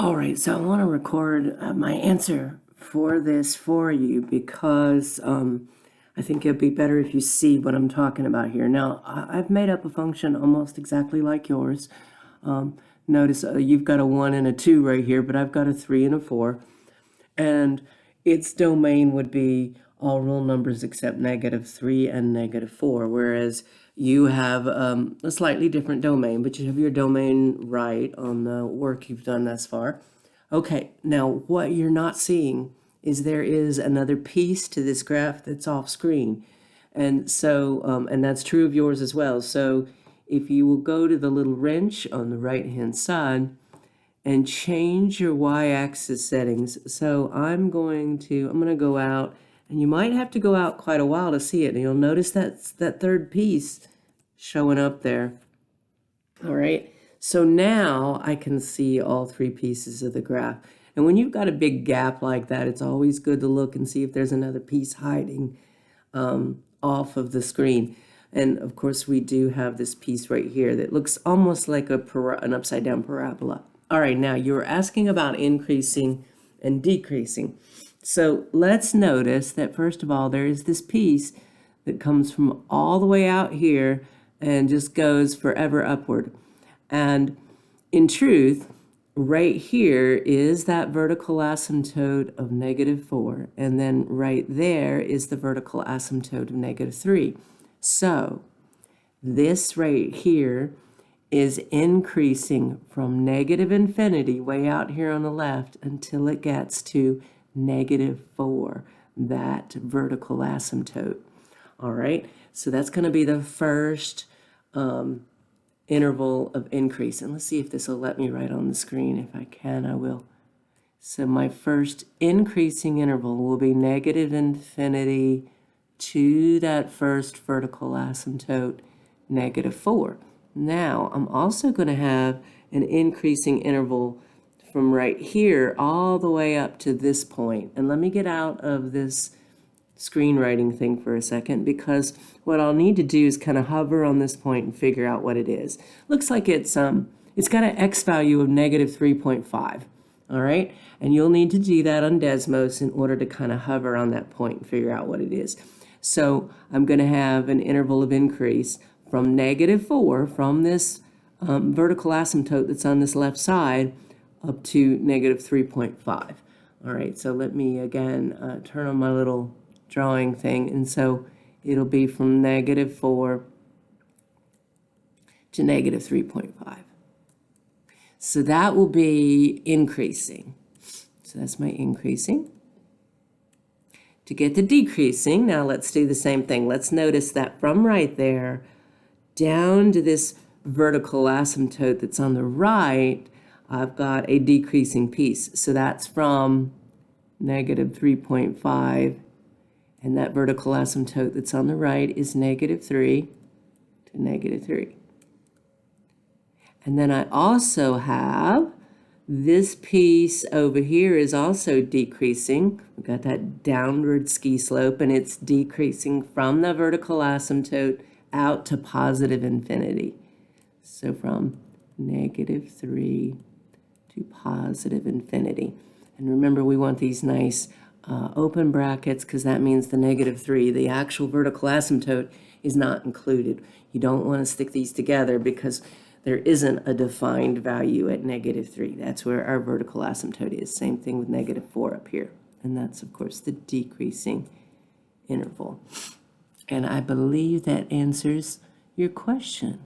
All right, so I want to record my answer for this for you because I think it'd be better if you see what I'm talking about here. Now, I've made up a function almost exactly like yours. Notice you've got a 1 and a 2 right here, but I've got a 3 and a 4. And its domain would be all real numbers except -3 and -4, whereas you have a slightly different domain, but you have your domain right on the work you've done thus far. Okay, now what you're not seeing is there is another piece to this graph that's off screen. And so, and that's true of yours as well. So if you will go to the little wrench on the right-hand side and change your y-axis settings. So I'm going to go out, and you might have to go out quite a while to see it. And you'll notice that third piece showing up there. All right, so now I can see all three pieces of the graph. And when you've got a big gap like that, it's always good to look and see if there's another piece hiding off of the screen. And of course, we do have this piece right here that looks almost like an upside down parabola. All right, now you were asking about increasing and decreasing. So let's notice that first of all, there is this piece that comes from all the way out here and just goes forever upward. And in truth, right here is that vertical asymptote of -4, and then right there is the vertical asymptote of -3. So this right here is increasing from -infinity way out here on the left until it gets to -4, that vertical asymptote. All right, so that's going to be the first interval of increase. And let's see if this will let me write on the screen. If I can, I will. So my first increasing interval will be -infinity to that first vertical asymptote, -4. Now, I'm also going to have an increasing interval from right here all the way up to this point. And let me get out of this screenwriting thing for a second, because what I'll need to do is kind of hover on this point and figure out what it is. Looks like it's got an x value of -3.5. All right, and you'll need to do that on Desmos in order to kind of hover on that point and figure out what it is. So I'm going to have an interval of increase from -4, from this vertical asymptote that's on this left side, up to -3.5. All right, so let me again turn on my little drawing thing, and so it'll be from -4 to -3.5. So that will be increasing. So that's my increasing. To get to decreasing, now let's do the same thing. Let's notice that from right there down to this vertical asymptote that's on the right, I've got a decreasing piece. So that's from -3.5, and that vertical asymptote that's on the right is -3 to -3. And then I also have this piece over here is also decreasing. We've got that downward ski slope, and it's decreasing from the vertical asymptote out to +infinity. So from -3 to +infinity. And remember, we want these nice open brackets, because that means the -3, the actual vertical asymptote, is not included. You don't want to stick these together because there isn't a defined value at -3. That's where our vertical asymptote is. Same thing with -4 up here. And that's, of course, the decreasing interval. And I believe that answers your question.